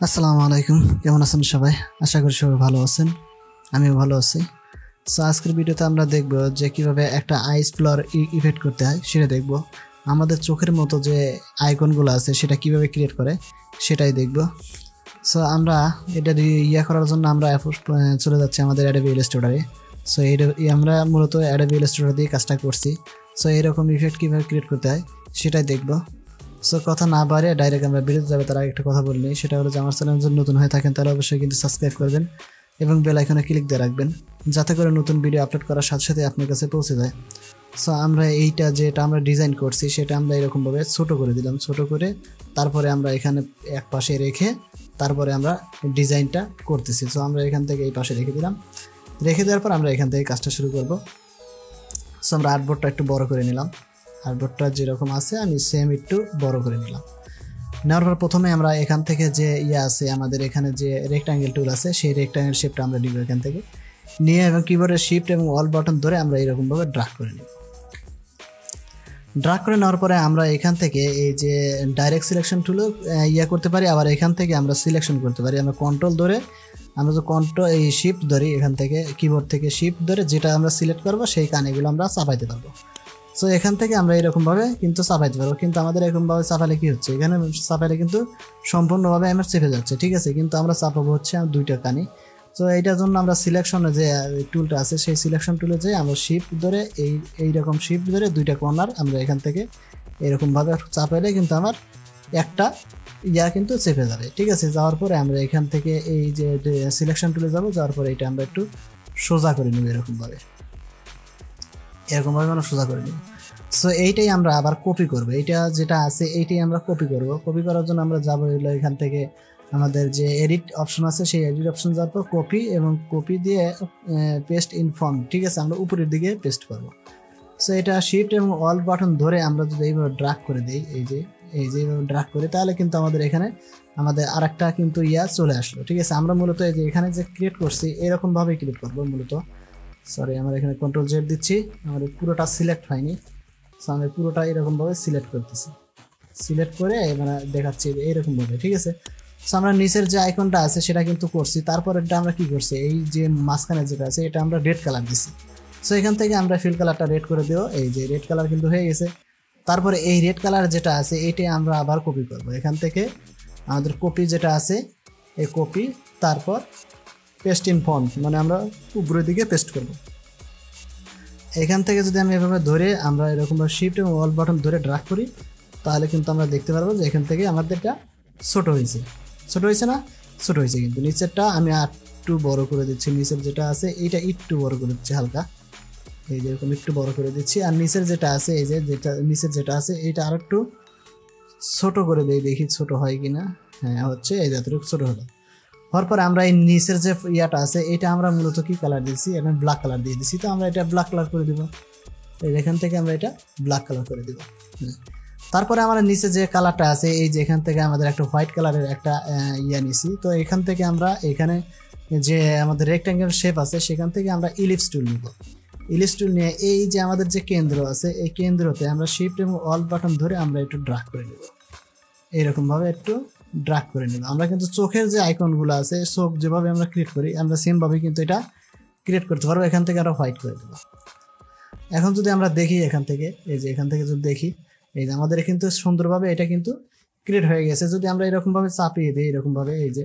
আসসালামু আলাইকুম, কেমন আছেন সবাই? আশা করি সবাই ভালো আছেন। আমিও ভালো আছি। সো আজকের ভিডিওতে আমরা দেখব যে কিভাবে একটা আইস ফ্লোর ইফেক্ট করতে হয় সেটা দেখব। আমাদের চোখের মতো যে আইকনগুলো আছে সেটা কিভাবে ক্রিয়েট করে সেটাই দেখব। সো আমরা এটা করার জন্য আমরা চলে যাচ্ছি আমাদের অ্যাডোবি ইলাস্ট্রেটরে। সো আমরা মূলত অ্যাডোবি ইলাস্ট্রেটর দিয়ে কাজটা করছি। সো এরকম ইফেক্ট কিভাবে ক্রিয়েট করতে হয় সেটাই দেখব। সো কথা না বাড়িয়ে ডাইরেক্ট আমরা ভিডিওতে যাবে তার আগে একটা কথা বলি, সেটা হলো যে আমার চ্যানেল যদি নতুন হয়ে থাকেন তাহলে অবশ্যই কিন্তু সাবস্ক্রাইব করবেন এবং বেল আইকনে ক্লিক দিয়ে রাখবেন যাতে করে নতুন ভিডিও আপলোড করার সাথে সাথে আপনার কাছে পৌঁছে যায়। সো আমরা যেটা আমরা ডিজাইন করছি সেটা আমরা এরকমভাবে ছোট করে দিলাম, ছোট করে তারপরে আমরা এখানে এক পাশে রেখে তারপরে আমরা ডিজাইনটা করতেছি। সো আমরা এখান থেকে এই পাশে রেখে দিলাম, রেখে দেওয়ার পর আমরা এখান থেকে কাজটা শুরু করব। সো আমরা আর্টবোর্ডটা একটু বড় করে নিলাম, আর্টবোর্ডটা যেরকম আছে আমি সেম একটু বড় করে নিলাম। নেওয়ার পর প্রথমে আমরা এখান থেকে যে আছে আমাদের এখানে যে রেক্টাঙ্গেল টুল আছে সেই রেক্টাঙ্গেল শেপটা আমরা নিব এখান থেকে নিয়ে, এবং কিবোর্ডের শিফট এবং অল বাটন ধরে আমরা এরকমভাবে ড্র্যাগ করে নিব। ড্র্যাগ করে নেওয়ার পরে আমরা এখান থেকে এই যে ডাইরেক্ট সিলেকশন টুলও করতে পারি, আবার এখান থেকে আমরা সিলেকশন করতে পারি। আমরা কন্ট্রোল ধরে আমরা যে এই শিফট ধরি এখান থেকে কিবোর্ড থেকে শিফট ধরে যেটা আমরা সিলেক্ট করবো সেই কানেগুলো আমরা চাপাইতে পারবো। সো এখান থেকে আমরা এরকমভাবে কিন্তু চাপাইতে পারবো, কিন্তু আমাদের এরকমভাবে চাপালে কি হচ্ছে, এখানে চাপাইলে কিন্তু সম্পূর্ণভাবে আমার চেপে যাচ্ছে, ঠিক আছে, কিন্তু আমরা চাপাবো হচ্ছে দুইটা কানি। তো এইটার জন্য আমরা সিলেকশনে যে টুলটা আছে সেই সিলেকশন টুলে যে আমরা শিফট ধরে এইরকম শিফট ধরে দুইটা কর্নার আমরা এখান থেকে এরকমভাবে চাপাইলে কিন্তু আমার একটা কিন্তু চেপে যাবে, ঠিক আছে। যাওয়ার পরে আমরা এখান থেকে এই যে সিলেকশন টুলে যাবো, যাওয়ার পরে এটা আমরা একটু সোজা করে নেব এরকমভাবে আমরা সোজা করে নিব। সো এইটাই আমরা আবার কপি করব, এইটা যেটা আছে এইটাই আমরা কপি করব। কপি করার জন্য আমরা যাবো এখান থেকে আমাদের যে এডিট অপশন আছে সেই এডিট অপশন যাওয়ার পর কপি, এবং কপি দিয়ে পেস্ট ইন ফর্ম, ঠিক আছে, আমরা উপরের দিকে পেস্ট করব। সো এটা শিফট এবং অল বাটন ধরে আমরা যদি এইভাবে ড্র্যাগ করে দিই, এইভাবে ড্র্যাগ করি, তাহলে কিন্তু আমাদের এখানে আমাদের আরেকটা কিন্তু চলে আসলো, ঠিক আছে। আমরা মূলত এই যে এখানে যে ক্রিয়েট করছি এরকমভাবে ক্রিয়েট করবো মূলত। সরি, আমরা এখানে কন্ট্রোল জেড দিচ্ছি, আমাদের পুরোটা সিলেক্ট হয়নি। সো আমরা পুরোটা এরকমভাবে সিলেক্ট করতেছি, সিলেক্ট করে এবার দেখাচ্ছি এইরকমভাবে, ঠিক আছে। সো আমরা নিচের যে আইকনটা আছে সেটা কিন্তু করছি, তারপর এটা আমরা কি করছি, এই যে মাঝখানে যেটা আছে এটা আমরা রেড কালার দিচ্ছি। সো এখান থেকে আমরা ফিল কালারটা রেড করে দেবো, এই যে রেড কালার কিন্তু হয়ে গেছে। তারপরে এই রেড কালার যেটা আছে এইটাই আমরা আবার কপি করব, এখান থেকে আমাদের কপি যেটা আছে এই কপি, তারপর পেস্ট ইন ফন্ট, মানে আমরা উপরের দিকে পেস্ট করব। এখান থেকে যদি আমি এভাবে ধরে আমরা এরকমভাবে শিফট এবং অল বাটন ধরে ড্র্যাগ করি, তাহলে কিন্তু আমরা দেখতে পারবো যে এখান থেকে আমাদেরটা ছোট হয়েছে না, ছোট হয়েছে। কিন্তু নিচেরটা আমি একটু বড় করে দিচ্ছি, নিচের যেটা আছে এইটা একটু বড় করে দিচ্ছি হালকা, এই যে এরকম একটু বড় করে দিচ্ছি। আর নিচের যেটা আছে এই যে নিচের যেটা আছে এইটা আর একটু ছোট করে দিই, দেখি ছোট হয় কিনা। হ্যাঁ, হচ্ছে, এই যতটুকু ছোট হলো। হওয়ার পর আমরা এই নিচের যে আছে এটা আমরা মূলত কি কালার দিচ্ছি, এখানে ব্ল্যাক কালার দিয়ে দিচ্ছি। তো আমরা এটা ব্ল্যাক কালার করে দিব, এখান থেকে আমরা এটা ব্ল্যাক কালার করে দিব। তারপরে আমরা নিচে যে কালারটা আছে এই যে এখান থেকে আমাদের একটা হোয়াইট কালারের একটা নিছি। তো এখান থেকে আমরা এখানে যে আমাদের রেক্ট্যাঙ্গেল শেপ আছে সেখান থেকে আমরা ইলিপস টুল নিব। ইলিপস টুল নিয়ে এই যে আমাদের যে কেন্দ্র আছে এই কেন্দ্রতে আমরা শিফট এবং অল বাটন ধরে আমরা একটু ড্র্যাগ করে নেব, এইরকমভাবে একটু ড্র্যাগ করে নেব। আমরা কিন্তু চোখের যে আইকনগুলো আছে চোখ যেভাবে আমরা ক্রিয়েট করি আমরা সেমভাবে কিন্তু এটা ক্রিয়েট করতে পারবো। এখান থেকে আমরা হোয়াইট করে দেবো। এখন যদি আমরা দেখি এখান থেকে, এই যে এখান থেকে যদি দেখি এই যে আমাদের কিন্তু সুন্দরভাবে এটা কিন্তু ক্রিয়েট হয়ে গেছে। যদি আমরা এরকমভাবে চাপিয়ে দিই এরকমভাবে এই যে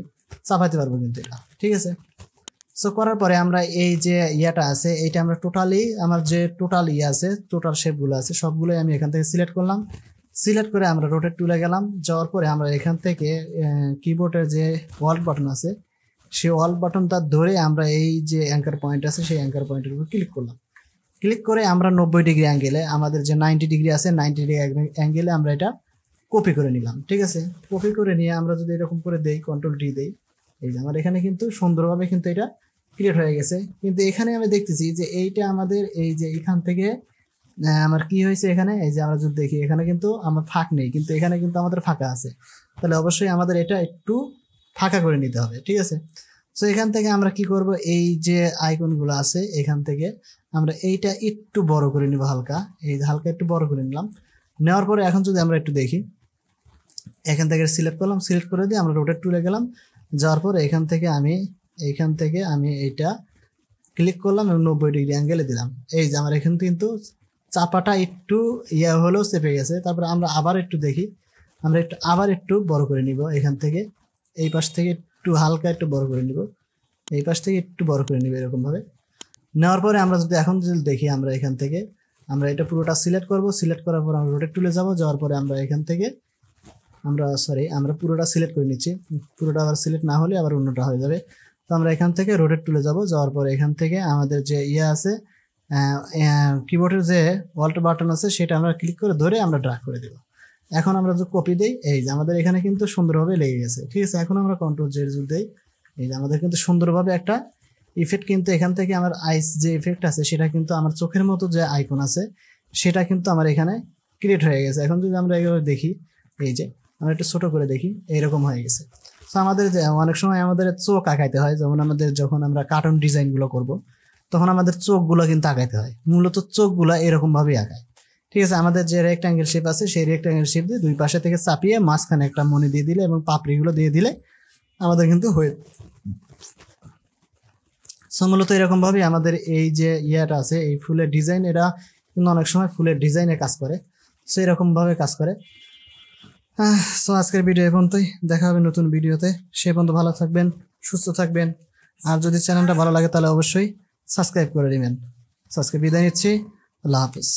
চাপাইতে পারবো কিন্তু এটা, ঠিক আছে। সো করার পরে আমরা এই যে আছে এইটা আমরা টোটালি আমার যে টোটাল আছে টোটাল শেপগুলো আছে সবগুলোই আমি এখান থেকে সিলেক্ট করলাম। সিলেক্ট করে আমরা রোটেট টুলে গেলাম, যাওয়ার পরে আমরা এখান থেকে কিবোর্ডের যে অল বাটন আছে সেই অল বাটনটা ধরে আমরা এই যে অ্যাঙ্কার পয়েন্ট আছে সেই অ্যাঙ্কার পয়েন্টের উপর ক্লিক করলাম। ক্লিক করে আমরা 90 ডিগ্রি অ্যাঙ্গেলে আমাদের যে 90 ডিগ্রি আছে 90 ডিগ্রি অ্যাঙ্গেলে আমরা এটা কপি করে নিলাম, ঠিক আছে। কপি করে নিয়ে আমরা যদি এরকম করে দেই, কন্ট্রোল ডি দেই, এই যে আমার এখানে কিন্তু সুন্দরভাবে কিন্তু এটা ক্রিয়েট হয়ে গেছে। কিন্তু এখানে আমি দেখতেছি যে এইটা আমাদের এই যে এখান থেকে আমার কি হয়েছে, এখানে এই যে আমরা যদি দেখি এখানে কিন্তু আমার ফাঁক নেই, কিন্তু এখানে কিন্তু আমাদের ফাঁকা আছে। তাহলে অবশ্যই আমাদের এটা একটু ফাঁকা করে নিতে হবে, ঠিক আছে। সো এখান থেকে আমরা কি করব, এই যে আইকনগুলো আছে এখান থেকে আমরা এইটা একটু বড় করে নিব হালকা, এই হালকা একটু বড় করে নিলাম। নেওয়ার পরে এখন যদি আমরা একটু দেখি এখান থেকে সিলেক্ট করলাম, সিলেক্ট করে দিয়ে আমরা রোটেট টুলে গেলাম, যাওয়ার পর এইখান থেকে আমি এইটা ক্লিক করলাম এবং 90 ডিগ্রি অ্যাঙ্গেলে দিলাম। এই যে আমার এখানে কিন্তু চাপাটা একটু হলেও চেপে গেছে। তারপরে আমরা আবার একটু দেখি, আমরা আবার একটু বড় করে নিব, এখান থেকে এই পাশ থেকে একটু হালকা একটু বড় করে নিব, এই পাশ থেকে একটু বড় করে নিব এরকমভাবে। নেওয়ার পরে আমরা যদি এখন যদি দেখি, আমরা এখান থেকে আমরা এটা পুরোটা সিলেক্ট করব, সিলেক্ট করার পর আমরা রোটেট টুলে যাব, যাওয়ার পরে আমরা এখান থেকে আমরা পুরোটা সিলেক্ট করে নিচ্ছি, পুরোটা আবার সিলেক্ট না হলে আবার অন্যটা হয়ে যাবে। তো আমরা এখান থেকে রোটেট টুলে যাব, যাওয়ার পরে এখান থেকে আমাদের যে আছে কিবোর্ডের যে অল্ট বাটন আছে সেটা আমরা ক্লিক করে ধরে আমরা ড্র্যাগ করে দেব। এখন আমরা যদি কপি দেই, এই যে আমাদের এখানে কিন্তু সুন্দরভাবে লেগে গেছে, ঠিক আছে। এখন আমরা কন্ট্রোল জেড যদি দেই, এই যে আমাদের কিন্তু সুন্দরভাবে একটা ইফেক্ট কিন্তু এখান থেকে আমার আইস যে ইফেক্ট আছে সেটা কিন্তু আমার চোখের মতো যে আইকন আছে সেটা কিন্তু আমার এখানে ক্রিয়েট হয়ে গেছে। এখন যদি আমরা এইভাবে দেখি, এই যে আমরা একটু ছোট করে দেখি, এইরকম হয়ে গেছে। তো আমাদের অনেক সময় আমাদের চোখ আঁকাইতে হয়, যেমন যখন আমরা কার্টুন ডিজাইনগুলো করব তখন আমাদের চোখগুলো কিন্তু আঁকাইতে হয়, মূলত চোখগুলো এরকম ভাবেই আঁকায়, ঠিক আছে। আমাদের যে রেক্ট্যাঙ্গেল শেপ আছে সেই রেক্ট্যাঙ্গেল শেপ দিয়ে দুই পাশে থেকে চাপিয়ে মাঝখানে একটা মনি দিয়ে দিলে এবং পাপড়িগুলো দিয়ে দিলে আমাদের কিন্তু হয়ে। মূলত এরকম ভাবে আমাদের এই যে আছে এই ফুলের ডিজাইন, এটা কিন্তু অনেক সময় ফুলের ডিজাইনে কাজ করে, সো এরকম ভাবে কাজ করে। সো আজকের ভিডিও এই পর্যন্তই, দেখা হবে নতুন ভিডিওতে। সে পর্যন্ত ভালো থাকবেন, সুস্থ থাকবেন, আর যদি চ্যানেলটা ভালো লাগে তাহলে অবশ্যই সাবস্ক্রাইব করে দিবেন। আজকে বিদায় নিচ্ছি, আল্লাহ হাফিজ।